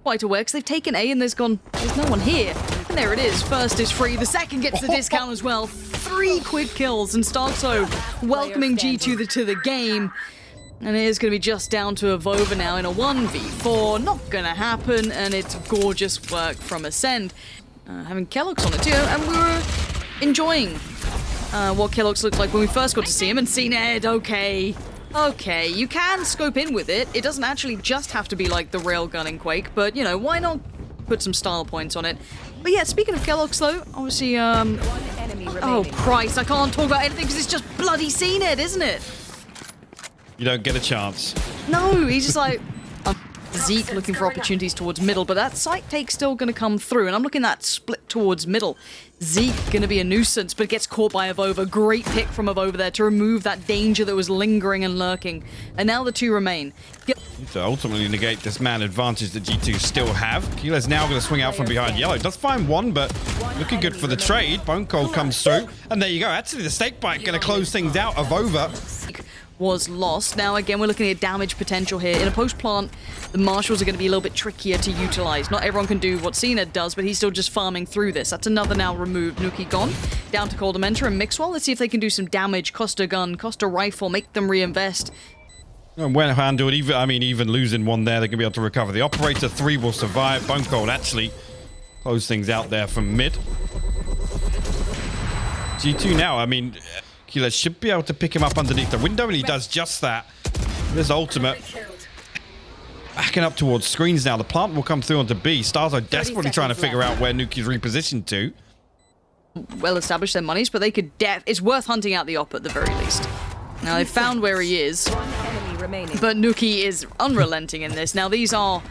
quite aware because they've taken A and there's no one here. And there it is. First is free. The second gets the discount as well. 3 quick kills and Starkso welcoming G2 to the game. And it is going to be just down to a Vova now in a 1v4. Not going to happen. And it's gorgeous work from Acend. Having Kellogg's on it too. And we were enjoying what Kellogg's looked like when we first got to see him. And Acend, okay, you can scope in with it. It doesn't actually just have to be like the railgun in Quake, but, you know, why not put some style points on it? But yeah, speaking of Kellogg's, though, obviously, oh, Christ, I can't talk about anything because it's just bloody Acend, isn't it? You don't get a chance. No, he's just like... Zeke looking for opportunities towards middle, but that site take's still going to come through, and I'm looking at that split towards middle. Zeke going to be a nuisance, but gets caught by Avova. Great pick from Avova there to remove that danger that was lingering and lurking. And now the 2 remain. To ultimately negate this man advantage that G2 still have. Keeler's now going to swing out from behind yellow. Does find one, but looking good for the trade. Bone Cold comes through, and there you go. Actually, the stake bite going to close things out. Avova was lost. Now, again, we're looking at damage potential here. In a post-plant, the Marshals are going to be a little bit trickier to utilize. Not everyone can do what Acend does, but he's still just farming through this. That's another now removed. Nuki gone. Down to Cold Dementor and Mixwell. Let's see if they can do some damage. Cost a gun, cost a rifle, make them reinvest. And when handled, even losing one there, they're going to be able to recover. The Operator 3 will survive. Bone Cold actually close things out there from mid. G2 now, Keeler should be able to pick him up underneath the window, and he does just that. There's ultimate. Backing up towards screens now. The plant will come through onto B. Starzo desperately trying to figure out where Nuki's repositioned to. Well established their monies, but they could it's worth hunting out the op at the very least. Now they've found where he is, but Nuki is unrelenting in this. Now these are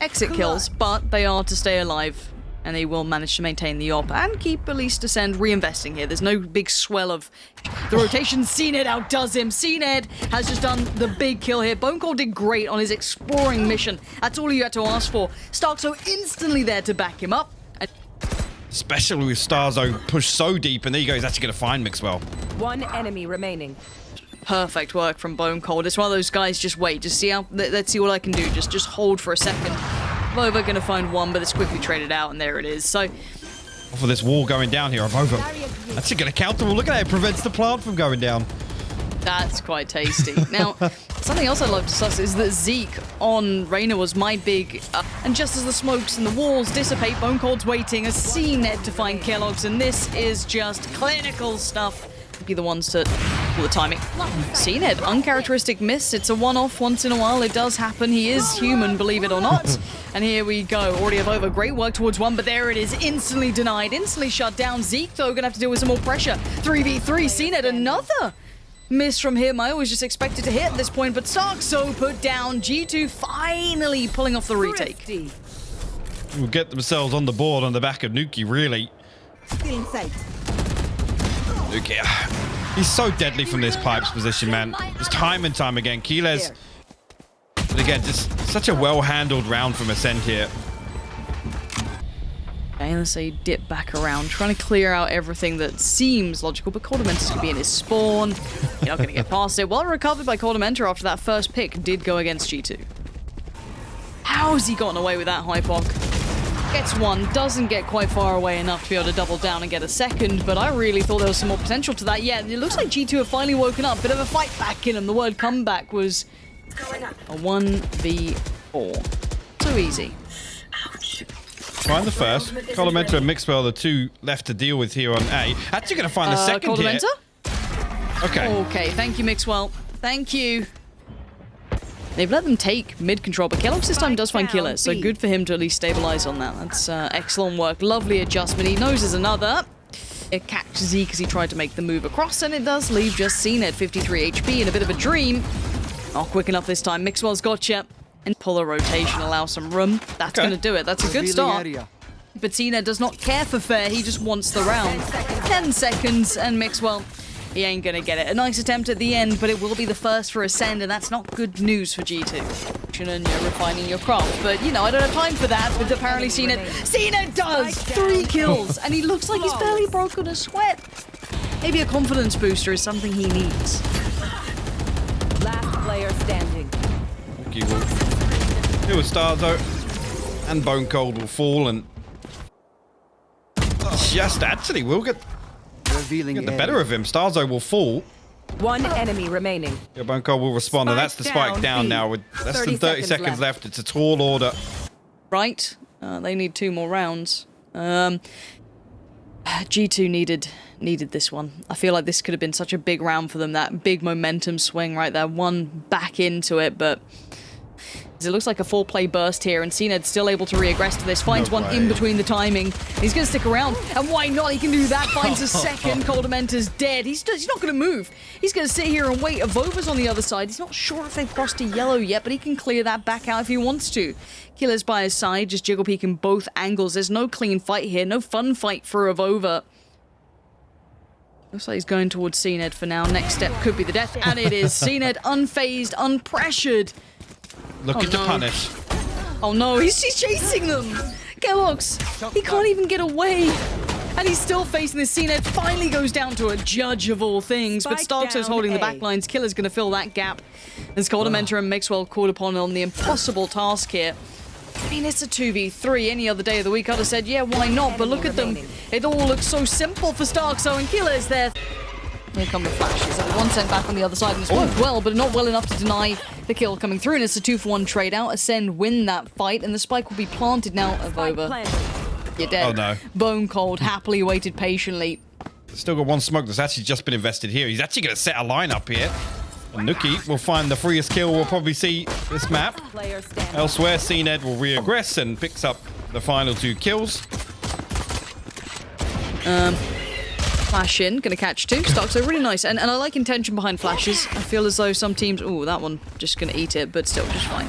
exit kills, but they are to stay alive. And they will manage to maintain the op and keep at least Acend reinvesting here. There's no big swell of the rotation. Acend outdoes him. Acend has just done the big kill here. Bone Cold did great on his exploring mission. That's all you had to ask for. Starkso instantly there to back him up. Especially with Starzo pushed so deep, and there you go. He's actually going to find Mixwell. 1 enemy remaining. Perfect work from Bone Cold. It's one of those guys, just wait. Just see how, let's see what I can do. Just hold for a second. Avova going to find one, but it's quickly traded out, and there it is. So, for this wall going down here, Avova actually going to counter. Well, look at that. It prevents the plant from going down. That's quite tasty. Now, something else I'd love to discuss is that Zeke on Reyna was my big... and just as the smokes and the walls dissipate, Bone Cold's waiting, has seen Ned to find Kellogg's, and this is just clinical stuff. Be the ones to pull the timing. Seen it. Uncharacteristic miss. It's a one-off once in a while. It does happen. He is human, believe it or not. And here we go. Already over. Great work towards one, but there it is. Instantly denied. Instantly shut down. Zeke, though, gonna have to deal with some more pressure. 3v3. Seen it. Another miss from him. I always just expected to hit at this point, but Starkso put down. G2 finally pulling off the retake. Will get themselves on the board on the back of Nuki, really. Okay. He's so deadly from this pipes position, man. Just time and time again. Keeler's, but again, just such a well-handled round from Acend here. Okay, let's say dip back around, trying to clear out everything that seems logical, but Cold Dementor's going to be in his spawn. You're not going to get past it. Well recovered by Cold Dementor after that first pick did go against G2. How's he gotten away with that hypoc? Gets one, doesn't get quite far away enough to be able to double down and get a second, but I really thought there was some more potential to that. Yeah, it looks like G2 have finally woken up. Bit of a fight back in them. The word comeback was a 1v4. So easy. Find the first. Cold Dementor and Mixwell, the 2 left to deal with here on A. Actually going to find the second Cold here. Dementor? Okay. Okay, thank you, Mixwell. Thank you. They've let them take mid control, but Kellogg's this time does find Killer, so good for him to at least stabilize on that. That's excellent work. Lovely adjustment. He knows there's another. It catches Zeke as he tried to make the move across, and it does leave just seen at 53 HP in a bit of a dream. Not quick enough this time. Mixwell's gotcha. And pull a rotation, allow some room. That's going to do it. That's a good start. But Cena does not care for fair. He just wants the round. 10 seconds, and Mixwell, he ain't going to get it. A nice attempt at the end, but it will be the first for Acend, and that's not good news for G2. And you're refining your craft, but, you know, I don't have time for that. But apparently Cena does 3 kills, and he looks like he's barely broken a sweat. Maybe a confidence booster is something he needs. Last player standing. Here with Starzo. And Bone Cold will fall and just actually will get the better of him. Starzo will fall. One enemy remaining. Yeah, Bone Cold will respond, and that's the spike down now with less than 30 seconds left. It's a tall order. Right. They need 2 more rounds. G2 needed this one. I feel like this could have been such a big round for them. That big momentum swing right there. One back into it, but it looks like a 4-play burst here, and Acend's still able to re-aggress to this. Finds one in between the timing. He's going to stick around, and why not? He can do that. Finds a second. Coldamenta's dead. He's not going to move. He's going to sit here and wait. Avova's on the other side. He's not sure if they've crossed to yellow yet, but he can clear that back out if he wants to. Killer's by his side, just jiggle peeking both angles. There's no clean fight here. No fun fight for Avova. Looks like he's going towards Acend for now. Next step could be the death, and it is. Acend unfazed, unpressured. Looking to punish. Oh no, he's chasing them! keloqz, he can't even get away! And he's still facing this. Acend finally goes down to a judge of all things, but Starkzo's holding the backlines. Killer's gonna fill that gap. As Coldamenta and Mixwell called upon on the impossible task here. I mean, it's a 2v3. Any other day of the week I'd have said, yeah, why not? But look at them. It all looks so simple for Starkzo, and Killer's there. Here come the flashes. And one sent back on the other side, and it's worked well, but not well enough to deny the kill coming through. And it's a 2-for-1 trade out. Acend win that fight, and the spike will be planted now. Avova, you're dead. Oh no. Bone Cold happily waited patiently. Still got one smoke that's actually just been invested here. He's actually going to set a lineup here. And Nuki will find the freest kill we'll probably see this map. Elsewhere, Acend will re-aggress and picks up the final 2 kills. Flash in, gonna catch 2. Starkzo, really nice. And I like intention behind flashes. I feel as though some teams... Oh, that one just gonna eat it, but still just fine.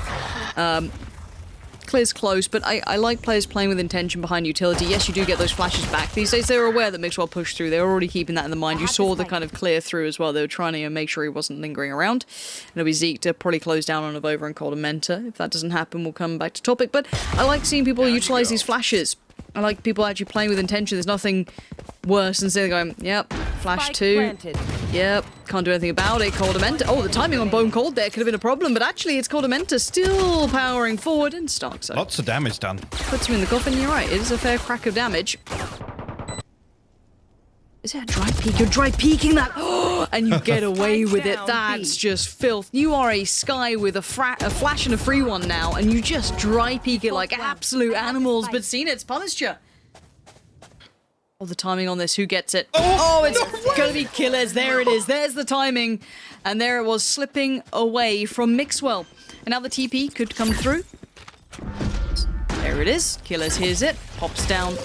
Clear's close, but I like players playing with intention behind utility. Yes, you do get those flashes back. These days, they were aware that Mixwell pushed through. They were already keeping that in the mind. You saw the kind of clear through as well. They were trying to make sure he wasn't lingering around. And it'll be Zeke to probably close down on Avova and Coldamenta. If that doesn't happen, we'll come back to topic. But I like seeing people utilize these flashes. I like people actually playing with intention. There's nothing worse than sitting there going, yep, flash 2. Yep, can't do anything about it. Coldamenta. Oh, the timing on Bone Cold there could have been a problem, but actually it's Coldamenta still powering forward, and Starkzo Lots of damage done. puts him in the coffin. You're right, it is a fair crack of damage. Is it a dry peek? You're dry peeking that, and you get away with it. That's just filth. You are a Sky with a flash and a free one now, and you just dry peek it like absolute animals. But Acend's punished you. Oh, the timing on this. Who gets it? Oh, it's gonna be Killers. There it is. There's the timing, and there it was, slipping away from Mixwell. And now the TP could come through. There it is. Killers hears it. Pops down.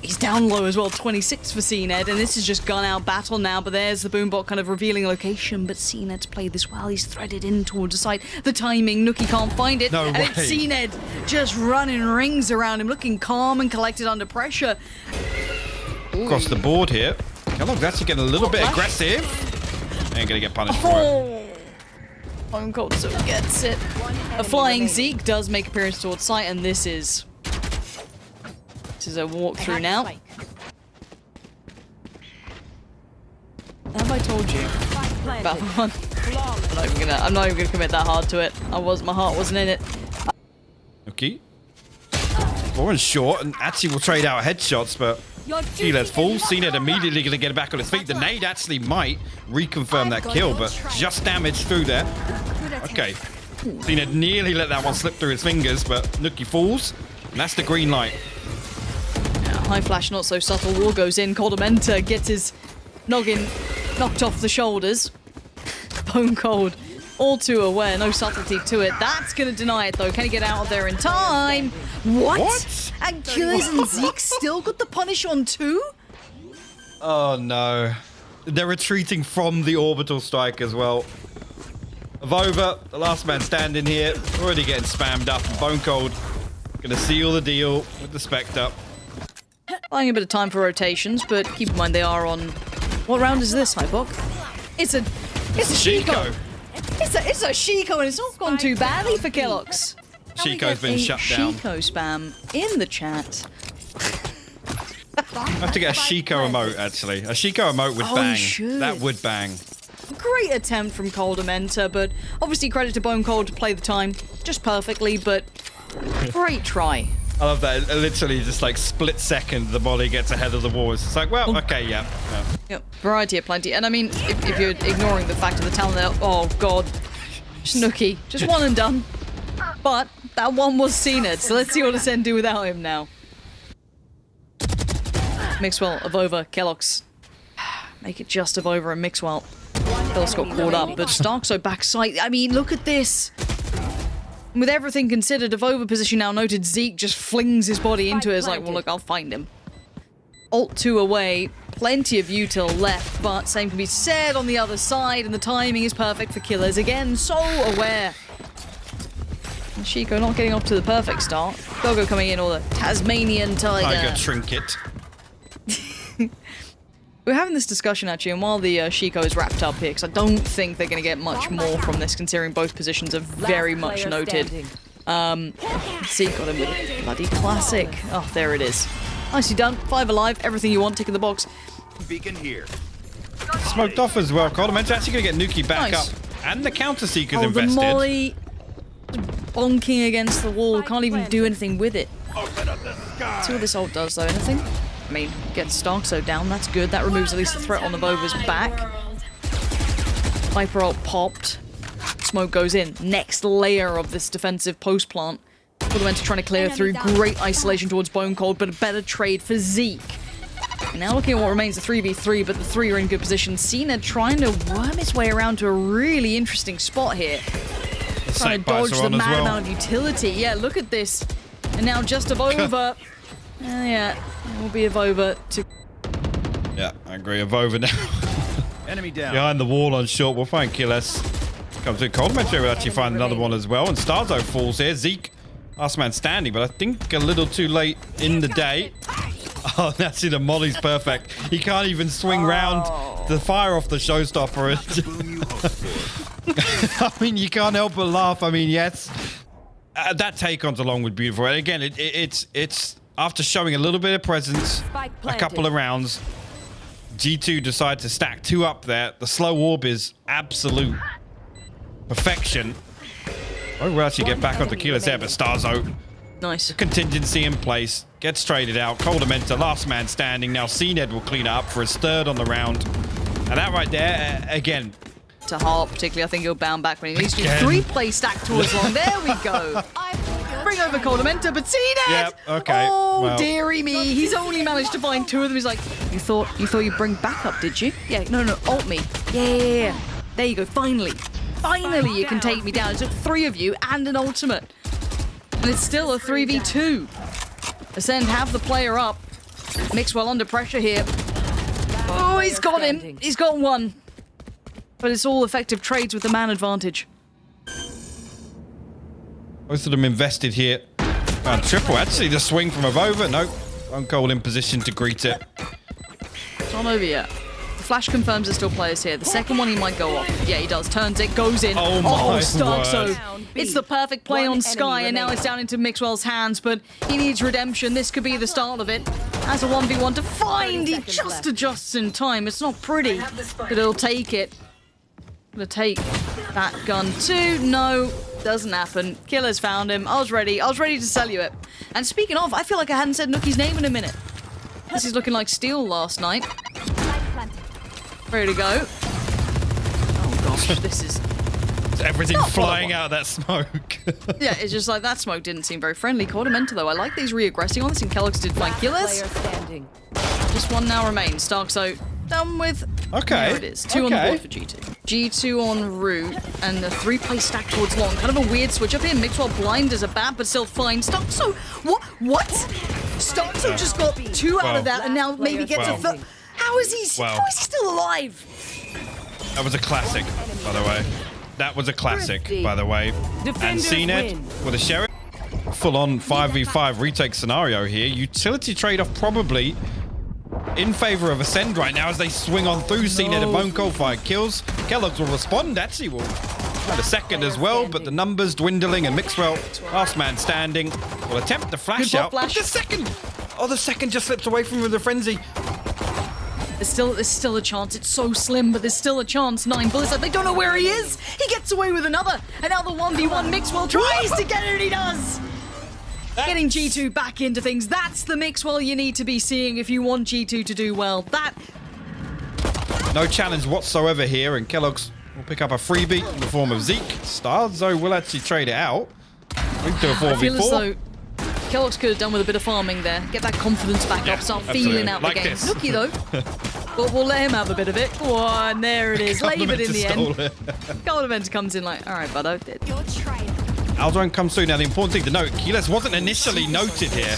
He's down low as well, 26 for Acend, and this is just gun out battle now, but there's the boombot kind of revealing location, but Acend's played this well. He's threaded in towards the side. The timing, Nuki can't find it, No and way. it's Acend just running rings around him, looking calm and collected under pressure. Across the board here. keloqz actually getting a little bit aggressive. Ain't going to get punished for it. Bone Cold so gets it. A flying Zeke does make appearance towards sight, and this is a walkthrough now. Have I told you about the one? I'm not even gonna commit that hard to it. My heart wasn't in it. Okay. Orange short, and actually will trade out headshots, but he lets fall. Acend immediately going to get back on his feet. The nade actually might reconfirm that kill, but just damage through there. Okay. Acend nearly let that one slip through his fingers, but Nuki falls, and that's the green light. High flash, not so subtle. Wall goes in. Coldamenta gets his noggin knocked off the shoulders. Bone Cold, all too aware. No subtlety to it. That's going to deny it, though. Can he get out of there in time? What? And Killers and Zeke still got the punish on 2? Oh, no. They're retreating from the orbital strike as well. Avova, the last man standing here, already getting spammed up. And Bone Cold going to seal the deal with the Spectre. Buying a bit of time for rotations, but keep in mind they are on... What round is this, Hypok? It's a Shiko. It's a Shiko, and it's not gone too badly for keloqz. Shiko's been shut down. Shiko spam in the chat. I have to get a Shiko emote, actually. A Shiko emote would bang. That would bang. Great attempt from Coldamenta, but obviously credit to Bone Cold to play the time just perfectly, but great try. I love that. Literally, just like split second, the molly gets ahead of the wall. It's just like, well, okay, yeah. Yep, variety aplenty. And I mean, if you're ignoring the fact of the talent there, oh god, Snooki, just one and done. But that one was Acend, so let's see what Acend do without him now. Mixwell, Avova, Kellogg's. Make it just Avova and Mixwell. Phil's got caught up, but Starkso backside. I mean, look at this. With everything considered, Avova position now noted, Zeke just flings his body into it. It's like, well, look, I'll find him. Alt 2 away, plenty of util left, but same can be said on the other side, and the timing is perfect for killers. Again, so aware. And Chico not getting off to the perfect start. Gogo coming in, or the Tasmanian Tiger. Trinket. We're having this discussion actually, and while the Chico is wrapped up here, because I don't think they're going to get much more from this, considering both positions are very much noted. Zeke got him with a bloody classic. Oh, there it is. Nicely done. 5 alive. Everything you want. Tick in the box. Beacon here. Smoked off as well. Coleman's actually going to get Nuki back Nice. up. And the counter seeker's Oh, invested. the molly bonking against the wall. Can't even do anything with it. Open up the sky. See what this ult does, though. Anything? I mean, gets Starkso down. That's good. That removes at least the threat on the Vova's back. Viper ult popped. Smoke goes in. Next layer of this defensive post plant. Fundamental trying to clear through. Great isolation towards Bone Cold, but a better trade for Zeke. Now looking at what remains a 3v3, but the 3 are in good position. Cena trying to worm his way around to a really interesting spot here. Trying to dodge the mad amount of utility. Yeah, look at this. And now just Avova. Yeah, it will be Avova to... Yeah, I agree. Avova now. Enemy down. Behind the wall on short. We'll find Killis. Comes to Coleman. We'll actually find another one as well. And Starzo falls here. Zeke, last man standing, but I think a little too late in the day. Oh, that's it. The molly's perfect. He can't even swing round to fire off the showstopper. I mean, you can't help but laugh. I mean, yes. That take-on's along with beautiful. And again, it's after showing a little bit of presence, a couple of rounds, G2 decide to stack 2 up there. The slow orb is absolute perfection. Oh, we'll actually get back onto Keyless there, but Starzo, Nice. contingency in place, gets traded out. Coldamenta, last man standing. Now Acend will clean it up for his 3rd on the round. And that right there, again. To Harp, particularly, I think he'll bound back when he needs to. 3-play stack towards long. There we go. Bring over Coldamenta, but Acend! Yep, okay. Oh, well. dearie me. He's only managed to find 2 of them. He's like, you thought you'd bring backup, did you? Yeah, no, ult me. Yeah. There you go, finally. Finally, you can take me down. It took 3 of you and an ultimate. And it's still a 3v2. Acend have the player up. Mixwell under pressure here. Oh, he's got him. He's got 1. But it's all effective trades with the man advantage. Both of them invested here. And triple, actually, the swing from Avova. Nope. One Cold in position to greet it. It's not over yet. The flash confirms there's still players here. The second one, he might go off. Yeah, he does. Turns it, goes in. Oh my Starkso. word. It's the perfect play on Sky, and now it's down into Mixwell's hands, but he needs redemption. This could be the start of it. As a 1v1 to find, he just adjusts in time. It's not pretty, but he'll take it. Gonna take that gun too. No, doesn't happen. Killer's found him. I was ready to sell you it. And speaking of, I feel like I hadn't said Nookie's name in a minute. This is looking like Steel last night. Ready to go. Oh gosh, this is... Everything Not flying what I out of that smoke. Yeah, it's just like that smoke didn't seem very friendly. Coordamenta though, I like these re-aggressing on this, and Kellogg's did find Killers. Just 1 now remains. Starkso done with... Okay. There it is. 2 on the board for G2. G2 on route, and the 3-play stack towards long. Kind of a weird switch up here. Mixwell blind as a bat, but still fine. Starkso, what? Starkso just got 2 out of that, and now maybe gets a third. How is he still alive? That was a classic, by the way. That was a classic, by the way. And Acend with a Sheriff. Full-on 5v5 retake scenario here. Utility trade-off probably in favor of Acend right now as they swing on through. Acend and Bone Cold fire kills. Kellogg's will respond. Actually will have a second as well, but the numbers dwindling, and Mixwell, last man standing, will attempt the flash out. But the second just slips away from him with the frenzy. There's still a chance. It's so slim, but there's still a chance. 9 bullets. They don't know where he is. He gets away with another. And now the 1v1 Mixwell tries to get it, and he does. Getting G2 back into things. That's the Mixwell you need to be seeing if you want G2 to do well. No challenge whatsoever here, and Kellogg's will pick up a freebie in the form of Zeke. Stars, though, will actually trade it out. Into a 4v4. I feel as though Kellogg's could have done with a bit of farming there. Get that confidence back up, start feeling out like the game. this. Nookie, though. We'll let him have a bit of it. Go on, there it is. Leave it in the end. Goldman comes in like, all right, bud. Your train. Aldrin comes through. Now, the important thing to note, Keyless wasn't initially noted here.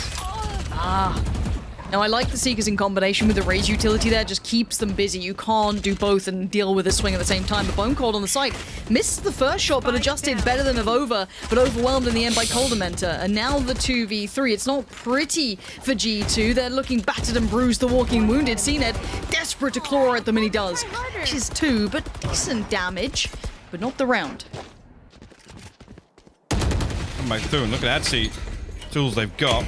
Now, I like the Seekers in combination with the Raze utility there. Just keeps them busy. You can't do both and deal with a swing at the same time. But Bone Cold on the side missed the first shot, but adjusted better than Avova, but overwhelmed in the end by Coldamenta. And now the 2v3. It's not pretty for G2. They're looking battered and bruised, the walking wounded. CNED desperate to claw at them, and he does. Which is 2, but decent damage, but not the round. Come back through and look at that tools they've got.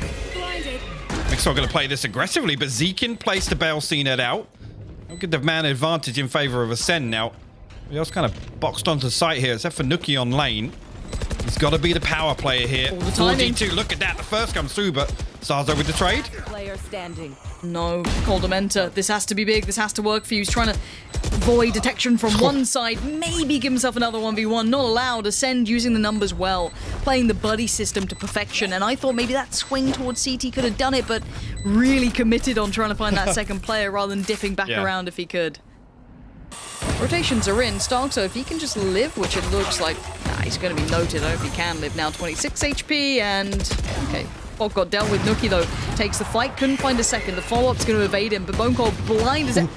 Mixwell going to play this aggressively, but Zeke in place to bail CNED out. Don't get the man advantage in favor of Acend now. He else kind of boxed onto site here, except for Nookie on lane. He's got to be the power player here. All the timing. 4D2, look at that. The first comes through, but Sarzo with the trade. Player standing. No, Coldamenta. This has to be big. This has to work for you. He's trying to avoid detection from one side. Maybe give himself another 1v1. Not allowed. Acend using the numbers well. Playing the buddy system to perfection. And I thought maybe that swing towards CT could have done it, but really committed on trying to find that second player rather than dipping back around if he could. Rotations are in. Starkso, if he can just live, which it looks like he's going to be noted. I hope he can live now. 26 HP and... okay. Bob got dealt with. Nookie, though, takes the fight. Couldn't find a second. The follow-up's going to evade him, but Bone Cold blind as it...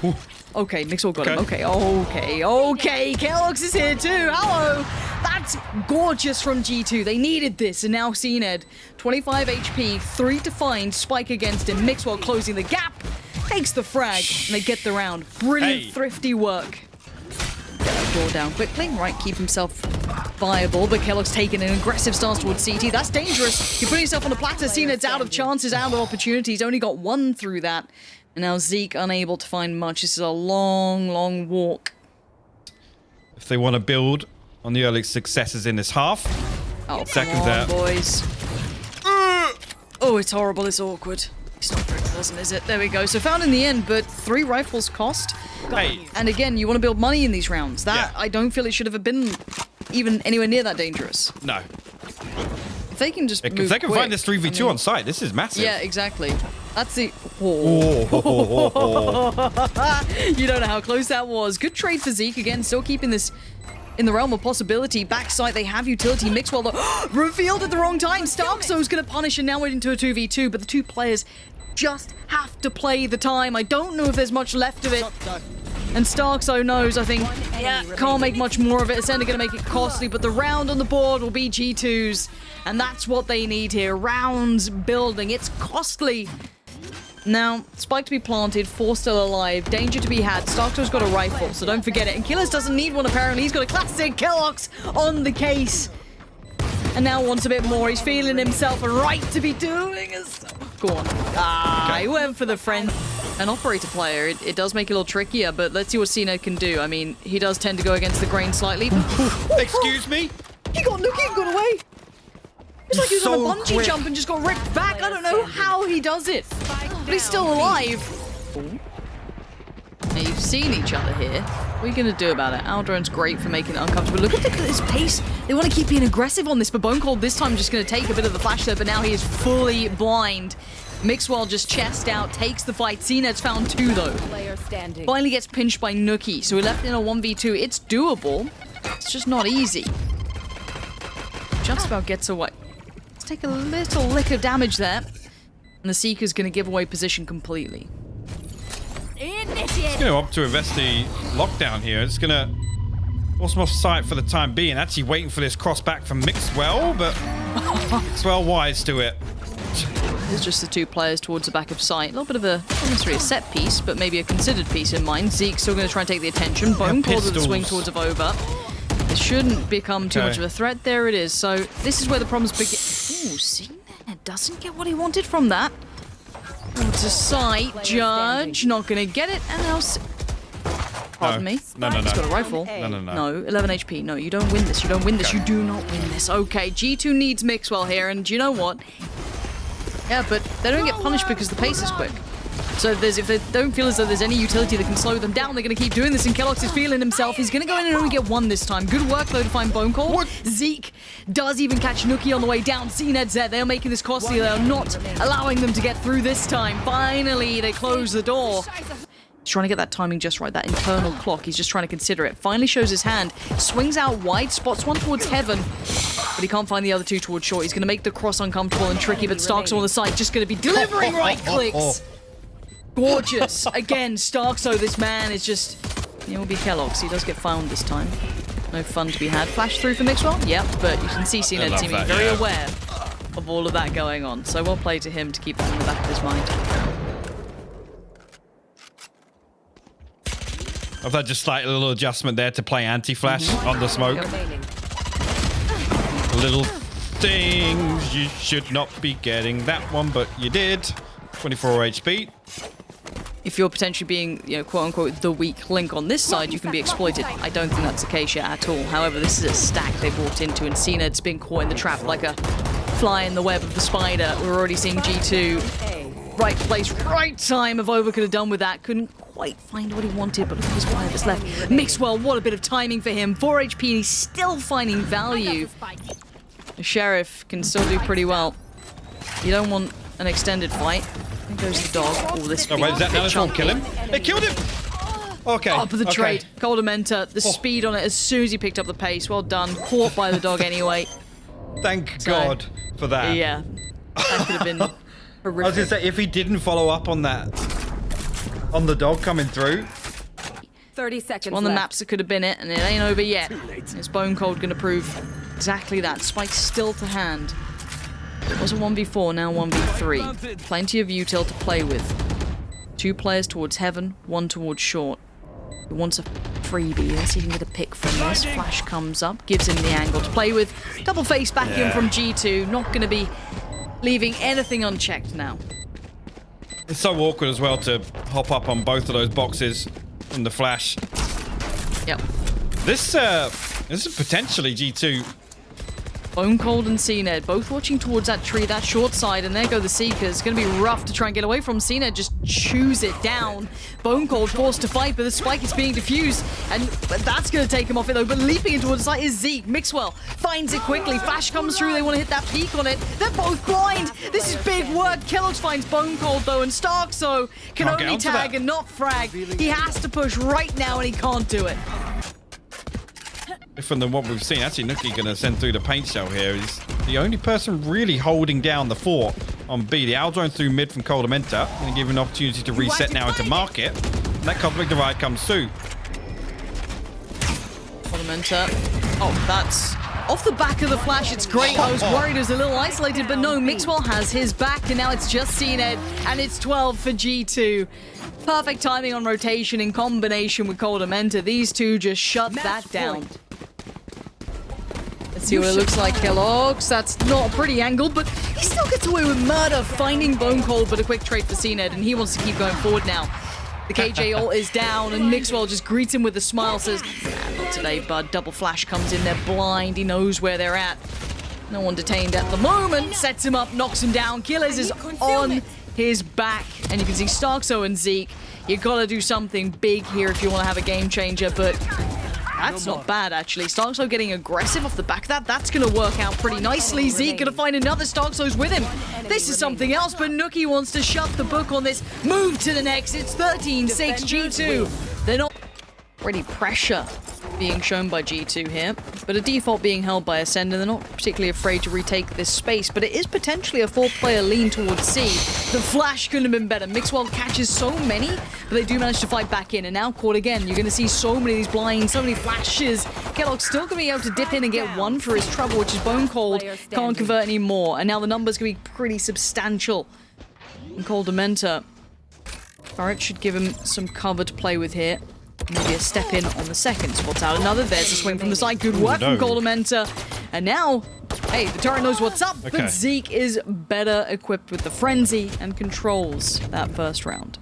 Okay, Mixwell got him. Okay. Kellogg's is here too. Hello. That's gorgeous from G2. They needed this, and now CNED. 25 HP, 3 to find. Spike against him. Mixwell closing the gap. Takes the frag, and they get the round. Brilliant, thrifty work. Get that door down quickly. Right, keep himself viable, but Kellogg's taking an aggressive stance towards CT. That's dangerous. You put yourself on the platter. CNED's out of chances, out of opportunities. Only got one through that. And now Zeke unable to find much. This is a long, long walk. If they want to build on the early successes in this half. Oh, Second come on, that. boys. Oh, it's horrible. It's awkward. It's not very pleasant, is it? There we go. So found in the end, but 3 rifles cost. Hey. And again, you want to build money in these rounds. That I don't feel it should have been even anywhere near that dangerous. No. If they can just If move they can quick, find this 3v2 on site, this is massive. Yeah, exactly. That's the... Oh. You don't know how close that was. Good trade for Zeke. Again, still keeping this in the realm of possibility. Backside, they have utility. Mixwell, though, revealed at the wrong time. Starkso's going to punish and now we're into a 2v2, but the two players just have to play the time. I don't know if there's much left of it. And Starkso knows, I think, can't make much more of it. Ascend are going to make it costly, but the round on the board will be G2's. And that's what they need here. Rounds building. It's costly. Now, Spike to be planted, 4 still alive, danger to be had. Starkso's got a rifle, so don't forget it. And Killers doesn't need one, apparently. He's got a classic Kellogg's on the case. And now wants a bit more. He's feeling himself right to be doing it. Go on. He went for the friend. An operator player, it does make it a little trickier, but let's see what CNED can do. I mean, he does tend to go against the grain slightly. Excuse me? He got Nookie and got away. It's like he was on a bungee jump and just got ripped back. I don't know how he does it, but he's still alive. Now, you've seen each other here. What are you going to do about it? Aldron's great for making it uncomfortable. Look at his pace. They want to keep being aggressive on this, but Bone Cold this time just going to take a bit of the flash there, but now he is fully blind. Mixwell just chest out, takes the fight. CNED's found 2, though. Finally gets pinched by Nookie, so we're left in a 1v2. It's doable. It's just not easy. Just about gets away. Let's take a little lick of damage there. And the Seeker's going to give away position completely. It's going to opt to invest the lockdown here. It's going to force him off site for the time being. Actually waiting for this cross back from Mixwell, but Mixwell wise to it. There's just the 2 players towards the back of site. A little bit of not necessarily a set piece, but maybe a considered piece in mind. Zeke's still going to try and take the attention. Bone Cold with the swing towards Avova. It shouldn't become too much of a threat. There it is. So this is where the problems begin. Ooh, CNED doesn't get what he wanted from that. To site, Judge, not going to get it. And now... Pardon me? No. He's got a rifle. No, 11 HP. No, you don't win this. You don't win this. You do not win this. Okay, G2 needs Mixwell here, and do you know what? Yeah, but they don't get punished because the pace is quick. So if they don't feel as though there's any utility that can slow them down, they're going to keep doing this, and Kellogg's is feeling himself. He's going to go in and only get one this time. Good work, though, to find Bone Cold. What? Zeke does even catch Nookie on the way down. CNED's there. They're making this costly. They're not allowing them to get through this time. Finally, they close the door. He's trying to get that timing just right, that internal clock. He's just trying to consider it. Finally shows his hand, swings out wide, spots one towards heaven, but he can't find the other two towards short. He's going to make the cross uncomfortable and tricky, but Stark's on the side, just going to be delivering right clicks. Gorgeous. Again, Starkso, this man is just... It will be Kellogg's. He does get found this time. No fun to be had. Flash through for Mixwell? Yep, but you can see CNED seeming very aware of all of that going on. So well played to him to keep that in the back of his mind. I've had just like a little adjustment there to play anti-flash on the smoke. Little things you should not be getting that one, but you did. 24 HP. If you're potentially being, you know, quote-unquote, the weak link on this side, you can be exploited. I don't think that's the case yet at all. However, this is a stack they've walked into, and CNED's been caught in the trap like a fly in the web of the spider. We're already seeing G2. Right place, right time. If Over could have done with that. Couldn't quite find what he wanted, but look at his wire that's left. Mixwell, what a bit of timing for him. 4 HP, and he's still finding value. The Sheriff can still do pretty well. You don't want an extended fight. There goes the dog. Oh, this wait, is that now won't kill him? It killed him! Okay. Up the trade. Coldamenta, the speed on it as soon as he picked up the pace. Well done. Caught by the dog anyway. Thank God for that. Yeah. That could have been horrific. I was going to say, if he didn't follow up on that, on the dog coming through. 30 seconds On the left. maps, it could have been it, and it ain't over yet. Is Bone Cold going to prove exactly that? Spike still to hand. It was a 1v4, now 1v3. Plenty of util to play with. 2 players towards heaven, 1 towards short. He wants a freebie. Let's see if he can get a pick from this. Flash comes up, gives him the angle to play with. Double face back in from G2. Not going to be leaving anything unchecked now. It's so awkward as well to hop up on both of those boxes from the flash. Yep. This is potentially G2. Bone Cold and CNED both watching towards that tree, that short side, and there go the Seekers. It's going to be rough to try and get away from. CNED just chews it down. Bone Cold forced to fight, but the spike is being diffused, and that's going to take him off it though. But leaping into the side is Zeke. Mixwell finds it quickly. Flash comes through. They want to hit that peak on it. They're both blind. This is big work. Kellogg's finds Bone Cold though, and Starkso can Can't get only onto tag that. and not frag. He has to push right now, and he can't do it. From what we've seen, actually Nookie going to send through the paint shell here. He's the only person really holding down the fort on B. The Aldrone through mid from Coldamenta. Going to give him an opportunity to reset now into market. And that Cosmic Divide comes through. Coldamenta. Oh, that's off the back of the flash. It's great. I was worried it was a little isolated, but no, Mixwell has his back, and now it's just CNED, and it's 12 for G2. Perfect timing on rotation in combination with Coldamenta. These two just shut that down. Let's see what it looks like, Kellogg's. That's not a pretty angle, but he still gets away with murder, finding Bone Cold, but a quick trade for CNED, and he wants to keep going forward now. The KJ ult is down, and Mixwell just greets him with a smile, says, nah, not today, bud. Double flash comes in, they're blind, he knows where they're at. No one detained at the moment, sets him up, knocks him down. Killers is on his back, and you can see Starkso and Zeke. You gotta do something big here if you want to have a game changer, but that's not bad, actually. Starkso getting aggressive off the back of that. That's going to work out pretty nicely. Zeke going to find another Starkso's with him. This is something else, but Nookie wants to shut the book on this. Move to the next. It's 13-6 G2. They're not ready. Pressure being shown by G2 here, but a default being held by Acend, and they're not particularly afraid to retake this space, but it is potentially a 4-player lean towards C. The flash couldn't have been better. Mixwell catches so many, but they do manage to fight back in, and now caught again. You're going to see so many of these blinds, so many flashes. Kellogg's still going to be able to dip in and get one for his trouble, which is Bone Cold. Can't convert any more, and now the number's going to be pretty substantial. And Coldamenta, Barrett should give him some cover to play with here. Maybe a step in on the second. Spots out another. There's a swing from the side. Good work from Coldamenta. And now, hey, the turret knows what's up, but Zeke is better equipped with the frenzy and controls that first round.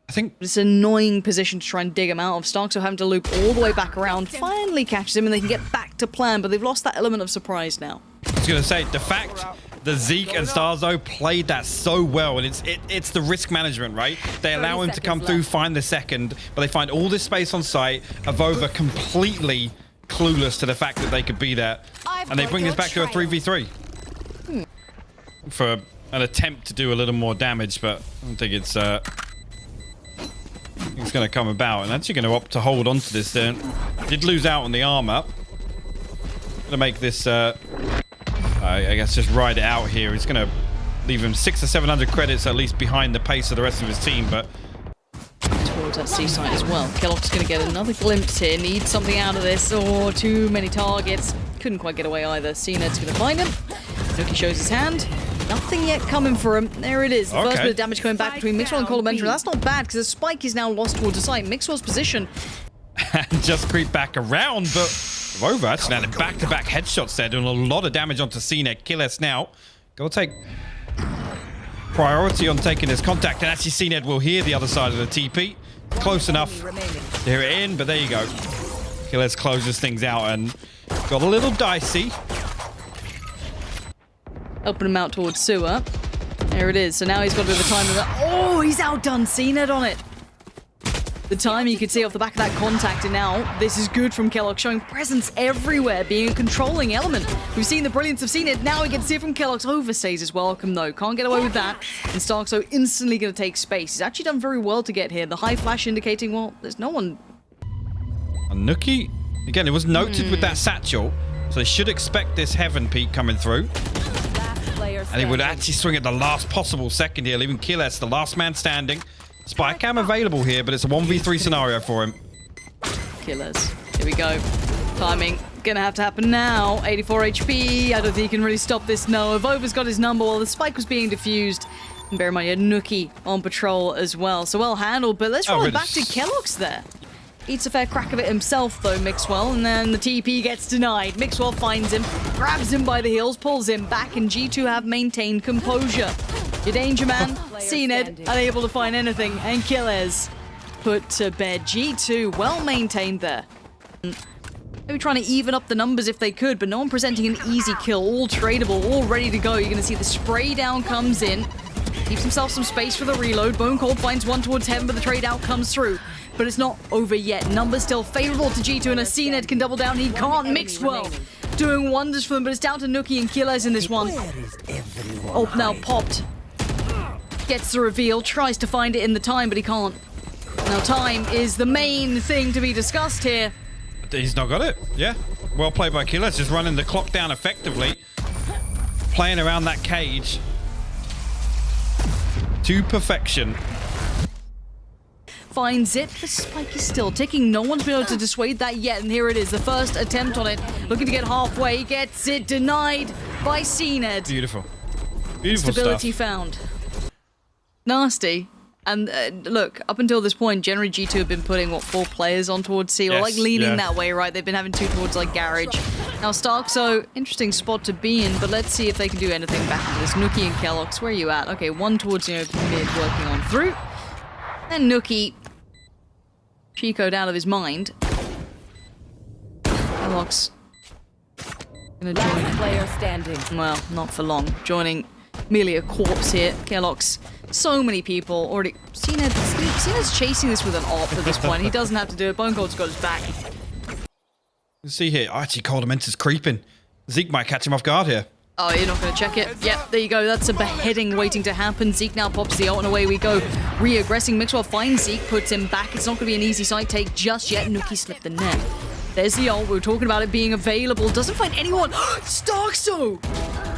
I think It's an annoying position to try and dig him out of. Starkso having to loop all the way back around. Finally catches him, and they can get back to plan, but they've lost that element of surprise now. I was going to say, the fact The Zeke and Starzo played that so well, and it's the risk management, right? They allow him to come through, find the second, but they find all this space on site. Avova completely clueless to the fact that they could be there, and they bring this back to a 3v3 for an attempt to do a little more damage, but I don't think it's going to come about. And actually going to opt to hold on to this. Then did lose out on the armor. Going to make this. I guess just ride it out here. He's going to leave him 600 or 700 credits at least behind the pace of the rest of his team, but towards that C site as well. Kellogg's going to get another glimpse here. Needs something out of this. Oh, too many targets. Couldn't quite get away either. CNED's going to find him. Nuki shows his hand. Nothing yet coming for him. There it is. The first bit of damage coming back between Mixwell and Colomentary. That's not bad because the spike is now lost towards the site. Mixwell's position. And just creep back around, but Avova actually landed back-to-back headshots there, doing a lot of damage onto CNED. Killes now. Go take priority on taking this contact, and actually CNED will hear the other side of the TP. Close enough to hear it in, but there you go. Killes closes things out and got a little dicey. Helping him out towards sewer. There it is. So now he's got a bit of a time. Oh, he's outdone CNED on it. The time you could see off the back of that contact, and now this is good from Kellogg, showing presence everywhere, being a controlling element. We've seen the brilliance of CNED. Now we get to see it from Kellogg's. Overstays is welcome, though. Can't get away with that. And Starkso instantly going to take space. He's actually done very well to get here. The high flash indicating, well, there's no one. And Nuki, again, it was noted with that satchel, so they should expect this heaven peak coming through. And he would actually swing at the last possible second here, leaving Killes the last man standing. Spy cam available here, but it's a 1v3 scenario for him. Killers. Here we go. Timing. Gonna have to happen now. 84 HP. I don't think he can really stop this. No. Avova's got his number while the spike was being diffused. And bear in mind, you had Nuki on patrol as well. So well handled, but let's roll it back to Kellogg's there. Eats a fair crack of it himself, though, Mixwell, and then the TP gets denied. Mixwell finds him, grabs him by the heels, pulls him back, and G2 have maintained composure. Your danger man, CNED, unable to find anything, and Killes put to bed. G2 well maintained there. Maybe trying to even up the numbers if they could, but no one presenting an easy kill. All tradable, all ready to go. You're going to see the spray down comes in. Keeps himself some space for the reload. Bone Cold finds one towards heaven, but the trade out comes through. But it's not over yet. Numbers still favorable to G2, and a CNED can double down. He can't. Mixwell doing wonders for them, but it's down to Nuki and Killes in this one. Oh, now popped. Gets the reveal, tries to find it in the time, but he can't. Now time is the main thing to be discussed here. He's not got it. Yeah. Well played by Killes, just running the clock down effectively. Playing around that cage to perfection. Finds it. The spike is still ticking. No one's been able to dissuade that yet. And here it is. The first attempt on it. Looking to get halfway. Gets it denied by CNED. Beautiful. Beautiful Stability stuff. found. Nasty. And look, up until this point, generally G2 have been putting, what, 4 players on towards C? Or like leaning that way, right? They've been having 2 towards like Garage. Now Starkso, interesting spot to be in, but let's see if they can do anything back into this. Nuki and Kellogg's, where are you at? Okay, one towards, you know, mid working on through. And Nuki, Chico'd out of his mind. Kellogg's gonna join. Player standing. Well, not for long. Joining merely a corpse here. Kellogg's. So many people already. CNED's chasing this with an AWP at this point. He doesn't have to do it. Bone Cold's got his back. Let's see here. Actually, Coldamenter's creeping. Zeke might catch him off guard here. Oh, you're not going to check it? Yep, there you go. That's a beheading waiting to happen. Zeke now pops the ult and away we go. Re-aggressing. Mixwell finds Zeke, puts him back. It's not going to be an easy side take just yet. Nuki slipped the net. There's the ult. We were talking about it being available. Doesn't find anyone. Starkso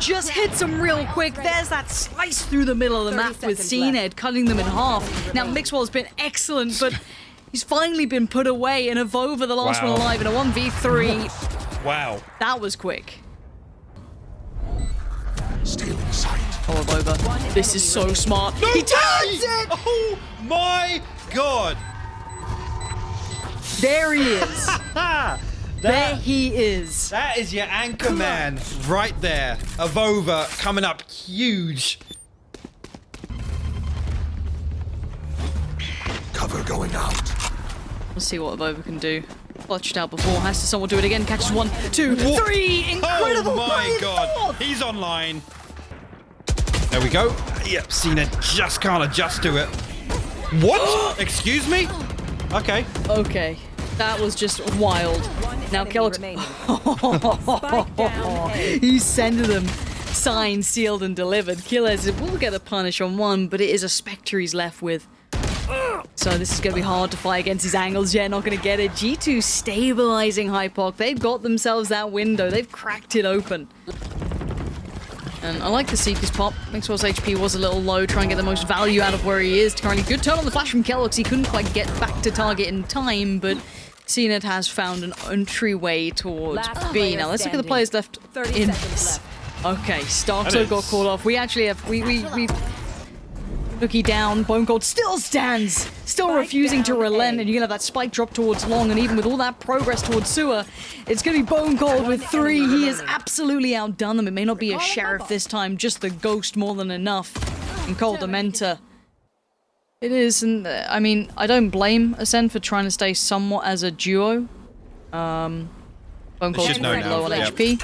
just hits him real quick. There's that slice through the middle of the map with CNED, cutting them in half. Now, Mixwell's been excellent, but he's finally been put away. And Avova, the last one alive, in a 1v3. Wow. That was quick. Still in sight. Oh, Avova. This is so smart. No He way! turns it! Oh my god! There he is. There he is. That is your anchor man right there. Avova coming up huge. Cover going out. Let's see what Avova can do. Clutched out before, has to someone do it again. Catches 1, 2, 3. Incredible. Oh my play god. forth. He's online. There we go. Yep, Cena just can't adjust to it. What? Excuse me? Okay. Okay. That was just wild. Now Kellogg's... He sent them. Signed, sealed, and delivered. Killers will get a punish on one, but it is a Spectre he's left with. So this is going to be hard to fight against his angles. Yeah, not going to get it. G2 stabilizing Hypoc. They've got themselves that window. They've cracked it open. And I like the Seeker's pop. Mixwell's HP was a little low. Try and get the most value out of where he is. Currently, good turn on the flash from Kellogg's. He couldn't quite get back to target in time, but CNED has found an entryway towards B. Now, let's look at the players left in this. Okay, Starkso got called off. We actually have... We Nookie down, Bone Cold still stands, still refusing to relent, and you're gonna have that spike drop towards Long, and even with all that progress towards Sewer, it's gonna be Bone Cold with 3. He has absolutely outdone them. It may not be a Sheriff this time, just the Ghost more than enough. And Cold Dementor. It is, and I mean, I don't blame Acend for trying to stay somewhat as a duo. Bone Cold's very low on HP.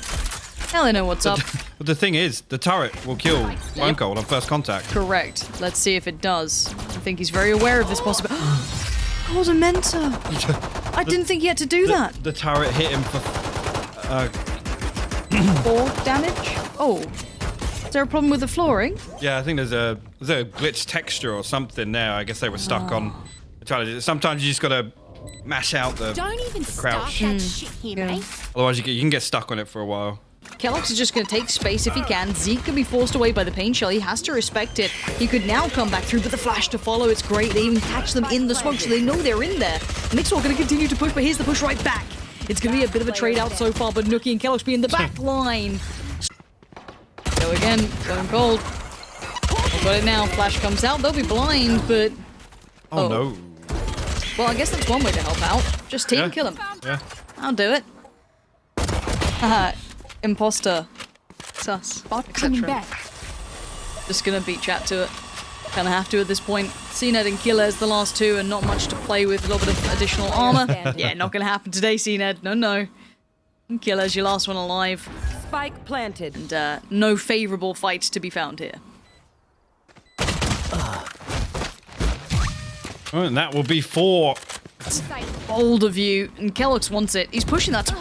Now they know what's up. But the thing is, the turret will kill Bone Cold on first contact. Correct. Let's see if it does. I think he's very aware of this possibility. Cold Dementor! I didn't think he had to do that. The turret hit him for 4 damage? Oh. Is there a problem with the flooring? Yeah, I think there's a glitched texture or something there. I guess they were stuck on. Sometimes you just gotta mash out the Don't even crouch. start that shit here, mate. Otherwise, you can get stuck on it for a while. Kellogg's is just going to take space if he can. Zeke can be forced away by the pain shell. He has to respect it. He could now come back through, but the flash to follow, it's great. They even catch them in the smoke, so they know they're in there. Mixwell going to continue to push, but here's the push right back. It's going to be a bit of a trade out so far, but Nookie and Kellogg's be in the back line. Go again. Going cold. They've got it now. Flash comes out. They'll be blind, but... Oh, no. Well, I guess that's one way to help out. Just team kill him. Yeah. I'll do it. Haha. Imposter. Sus. Etc. Just gonna beat chat to it. Kinda have to at this point. CNED and Killers, the last 2, and not much to play with. A little bit of additional armor. Yeah, not gonna happen today, CNED. No. And Killers, your last one alive. Spike planted. And no favorable fights to be found here. Oh, and that will be 4. Bold of you. And Kellogg's wants it. He's pushing that.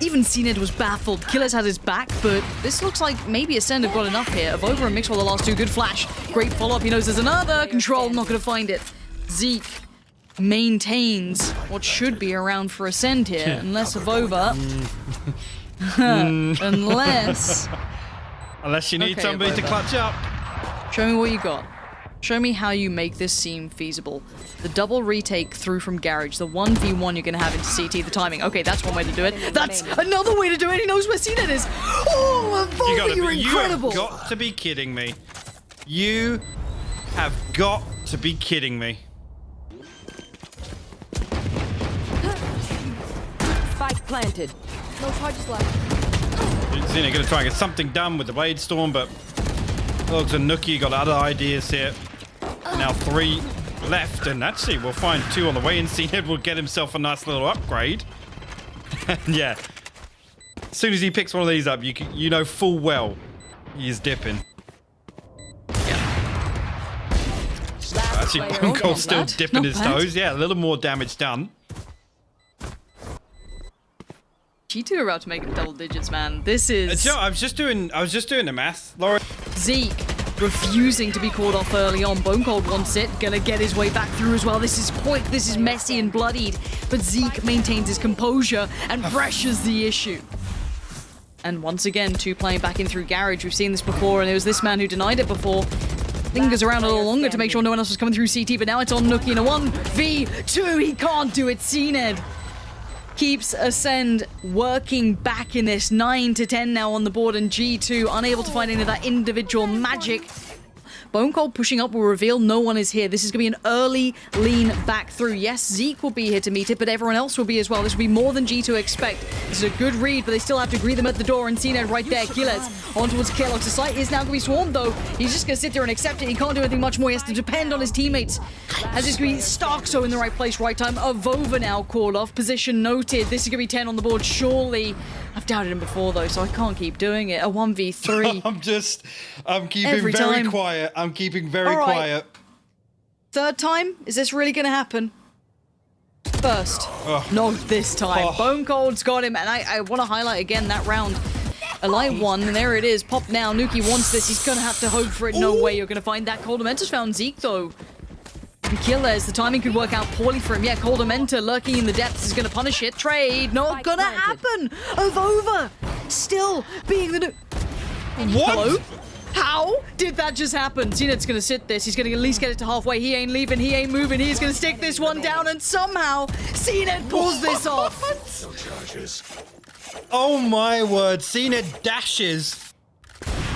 Even CNED was baffled. Killers had his back, but this looks like maybe Acend have got enough here. Avova and Mixwell the last 2. Good flash. Great follow-up. He knows there's another. Control, not going to find it. Zeke maintains what should be around for Acend here. Unless Avova... Unless you need somebody to clutch up. Show me what you got. Show me how you make this seem feasible. The double retake through from Garage, the 1v1 you're going to have into CT, the timing. Okay, that's one way to do it. That's another way to do it. He knows where CNED is. Oh, Avova, you're incredible. You have got to be kidding me. You have got to be kidding me. Spike planted. No charges left. Xena going to try and get something done with the Blade Storm, but Logs and Nookie got other ideas here. Now 3 left, and actually we'll find 2 on the way, and CNED will get himself a nice little upgrade. Yeah. As soon as he picks one of these up, you know full well he is dipping. Actually, Bone Cold's still dipping his toes. Yeah, a little more damage done. G2 are about to make it double digits, man. This is... I was just doing the math, Laura. Zeke refusing to be called off early on. Bone Cold wants it. Gonna get his way back through as well. This is quick. This is messy and bloodied. But Zeke maintains his composure and pressures the issue. And once again, 2 playing back in through Garage. We've seen this before, and it was this man who denied it before. Lingers around a little longer to make sure no one else was coming through CT, but now it's on Nookie in a 1v2. He can't do it. CNED keeps Acend working back in this. 9-10 now on the board, and G2 unable to find any of that individual magic. Bone Cold pushing up will reveal no one is here. This is going to be an early lean back through. Yes, Zeke will be here to meet it, but everyone else will be as well. This will be more than G2 expect. This is a good read, but they still have to greet them at the door, and CNED right there. Killers on towards Kellogg's. The site is now going to be swarmed, though. He's just going to sit there and accept it. He can't do anything much more. He has to depend on his teammates. As it's going to be Starkso in the right place, right time. Avova now called off. Position noted. This is going to be 10 on the board, surely. I've doubted him before though, so I can't keep doing it. A 1v3. I'm keeping Every very time. quiet. I'm keeping very All right. quiet. Third time? Is this really going to happen? First. Ugh. Not this time. Oh. Bone Cold's got him, and I want to highlight again that round. Elite won, and there it is. Pop now. Nuki wants this. He's going to have to hope for it. No way you're going to find that. Coldamenter's found Zeke, though. And Killers, the timing could work out poorly for him. Yeah, Coldamenter lurking in the depths is going to punish it. Trade, not going to happen. Over. Still being the... What? Hello? How did that just happen? Zenit's going to sit this. He's going to at least get it to halfway. He ain't leaving. He ain't moving. He's going to stick this one down, and somehow Zenit pulls this off. No charges. Oh my word. Cena dashes.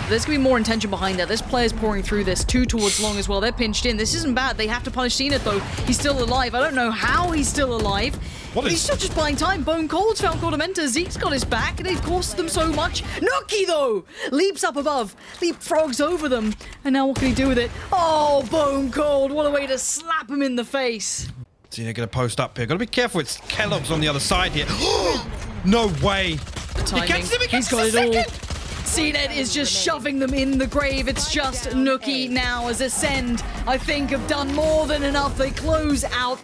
There's going to be more intention behind that. This player's pouring through this. 2 towards long as well. They're pinched in. This isn't bad. They have to punish Zenit, though. He's still alive. I don't know how he's still alive. What He's is- still just buying time. Bone Cold's found Coldamenter. Zeke's got his back, and it cost them so much. Nuki, though, leaps up above, leapfrogs over them. And now what can he do with it? Oh, Bone Cold. What a way to slap him in the face. Cena going to post up here. Got to be careful. It's Kellogg's on the other side here. No way. The timing. He gets him. He He's gets got the it all. second. CNET is just shoving them in the grave. It's just Nuki now as Acend, I think, have done more than enough. They close out